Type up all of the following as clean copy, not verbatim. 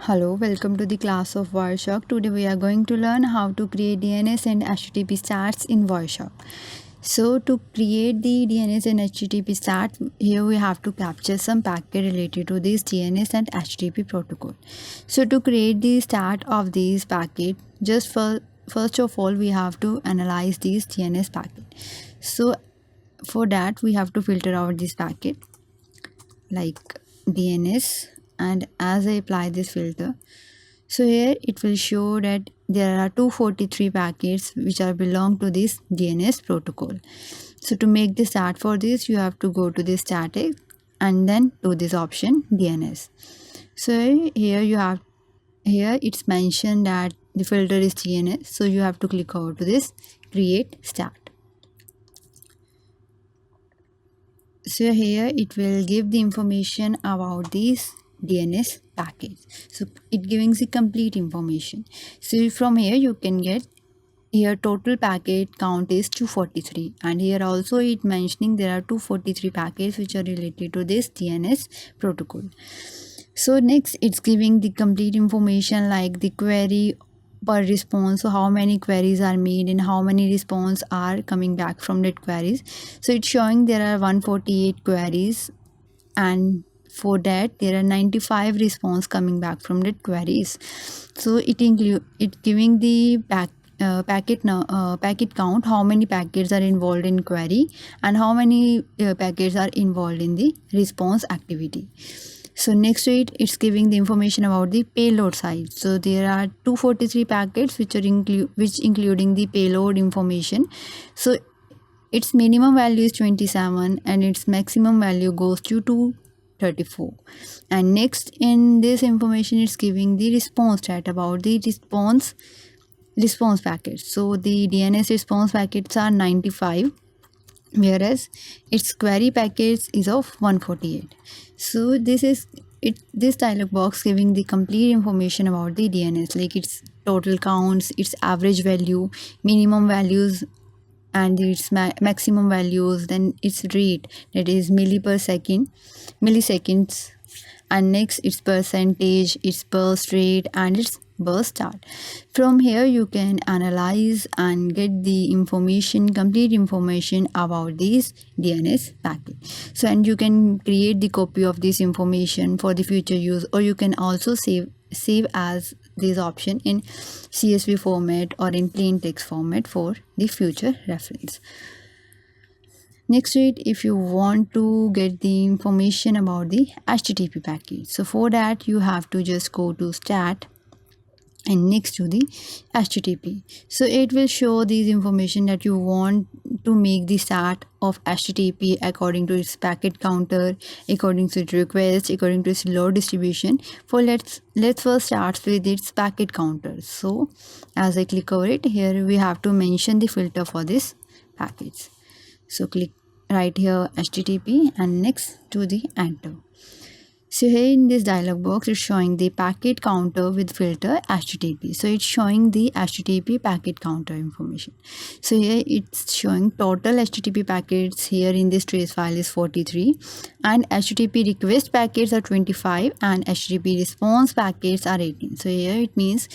Hello, welcome to the class of Wireshark. Today we are going to learn how to create DNS and HTTP stats in Wireshark. So to create the DNS and HTTP stat, here we have to capture some packet related to this DNS and HTTP protocol. So to create the stat of these packet, first of all we have to analyze these DNS packet. So for that we have to filter out this packet like DNS, and as I apply this filter, so here it will show that there are 243 packets which are belong to this DNS protocol. So to make the stat for this, you have to go to the static and then to this option DNS. So here it's mentioned that the filter is DNS, so you have to click over to this create stat. So here it will give the information about these DNS packets. So it giving the complete information. So from here you can get here total packet count is 243, and here also it mentioning there are 243 packets which are related to this DNS protocol. So next it's giving the complete information like the query per response, so how many queries are made and how many response are coming back from that queries. So it's showing there are 148 queries, and for that there are 95 response coming back from that queries. So it giving the packet count, how many packets are involved in query and how many packets are involved in the response activity. So next to it, it's giving the information about the payload size. So there are 243 packets which including the payload information. So its minimum value is 27 and its maximum value goes to 234. And next in this information, it's giving the response stat about the response packets. So the DNS response packets are 95, whereas its query packets is of 148. So this dialog box giving the complete information about the DNS, like its total counts, its average value, minimum values, and its maximum values, then its rate, that is milliseconds, and next its percentage, its burst rate, and its burst start. From here you can analyze and get the complete information about these DNS packet. So and you can create the copy of this information for the future use, or you can also save as this option in CSV format or in plain text format for the future reference. Next to it, if you want to get the information about the HTTP packet, so for that you have to just go to stat and next to the HTTP. So it will show these information that you want to make the stat of HTTP according to its packet counter, according to its request, according to its load distribution. For let's first start with its packet counter. So as I click over it, here we have to mention the filter for this packets. So click right here HTTP and next to the enter. So here in this dialog box, it's showing the packet counter with filter HTTP. So it's showing the HTTP packet counter information. So here it's showing total HTTP packets here in this trace file is 43, and HTTP request packets are 25 and HTTP response packets are 18. So here it means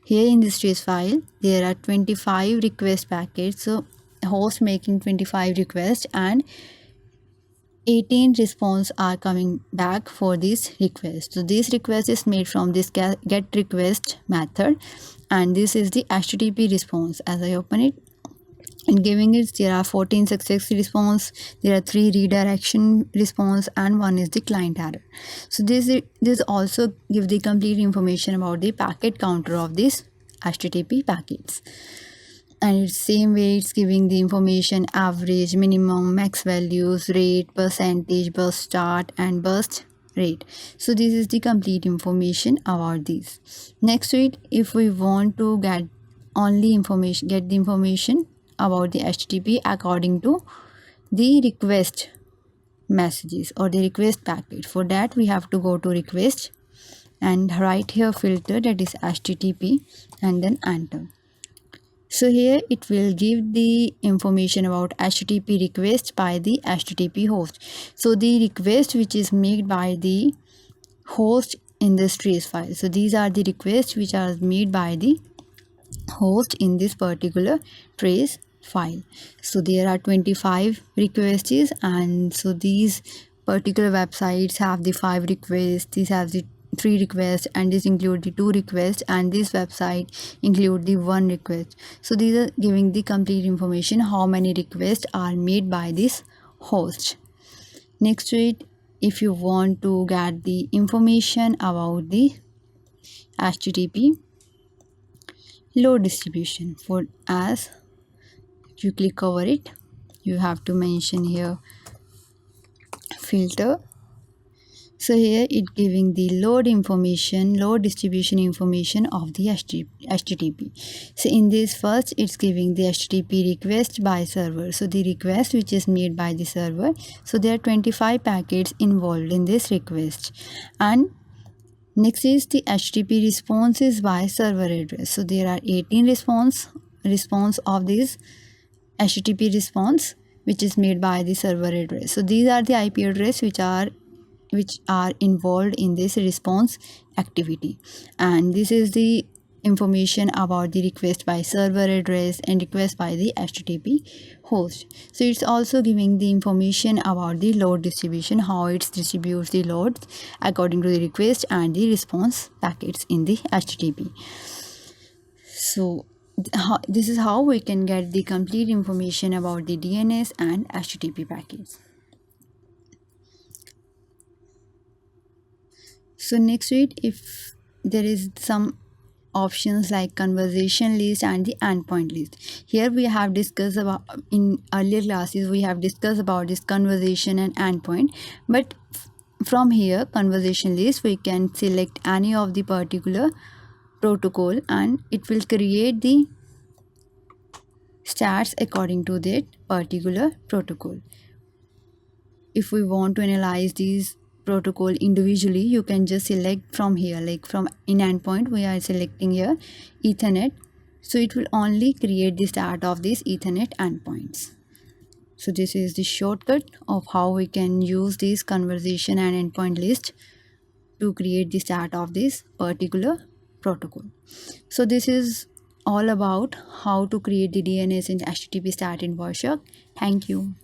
here in this trace file there are 25 request packets. So host making 25 requests and 18 response are coming back for this request. So this request is made from this get request method, and this is the HTTP response. As I open it and giving it, there are 14 success response, there are 3 redirection response, and 1 is the client error. So this also give the complete information about the packet counter of this HTTP packets. And it's same way it's giving the information average, minimum, max values, rate, percentage, burst start, and burst rate. So this is the complete information about these. Next to it, if we want to get the information about the HTTP according to the request messages or the request packet, for that we have to go to request and right here filter, that is HTTP, and then enter. So here it will give the information about HTTP request by the HTTP host. So the request which is made by the host in this trace file. So these are the requests which are made by the host in this particular trace file. So there are 25 requests, and so these particular websites have the 5 requests, these have the 3 requests, and this include the 2 requests, and this website include the 1 request. So these are giving the complete information how many requests are made by this host. Next to it, if you want to get the information about the HTTP load distribution, for as you click over it, you have to mention here filter. So here it giving the load information, load distribution information of the HTTP. So in this first, it's giving the HTTP request by server. So the request which is made by the server. So there are 25 packets involved in this request. And next is the HTTP responses by server address. So there are 18 response of this HTTP response which is made by the server address. So these are the IP address which are involved in this response activity, and this is the information about the request by server address and request by the HTTP host. So it's also giving the information about the load distribution, how it distributes the loads according to the request and the response packets in the HTTP. So this is how we can get the complete information about the DNS and HTTP packets. So next to it, if there is some options like conversation list and the endpoint list. Here we have discussed about, in earlier classes we have discussed about this conversation and endpoint, but from here conversation list we can select any of the particular protocol and it will create the stats according to that particular protocol. If we want to analyze these protocol individually, you can just select from here, like from in endpoint we are selecting here Ethernet, so it will only create the stat of these Ethernet endpoints. So this is the shortcut of how we can use this conversation and endpoint list to create the stat of this particular protocol. So this is all about how to create the DNS and HTTP stat in Wireshark. Thank you.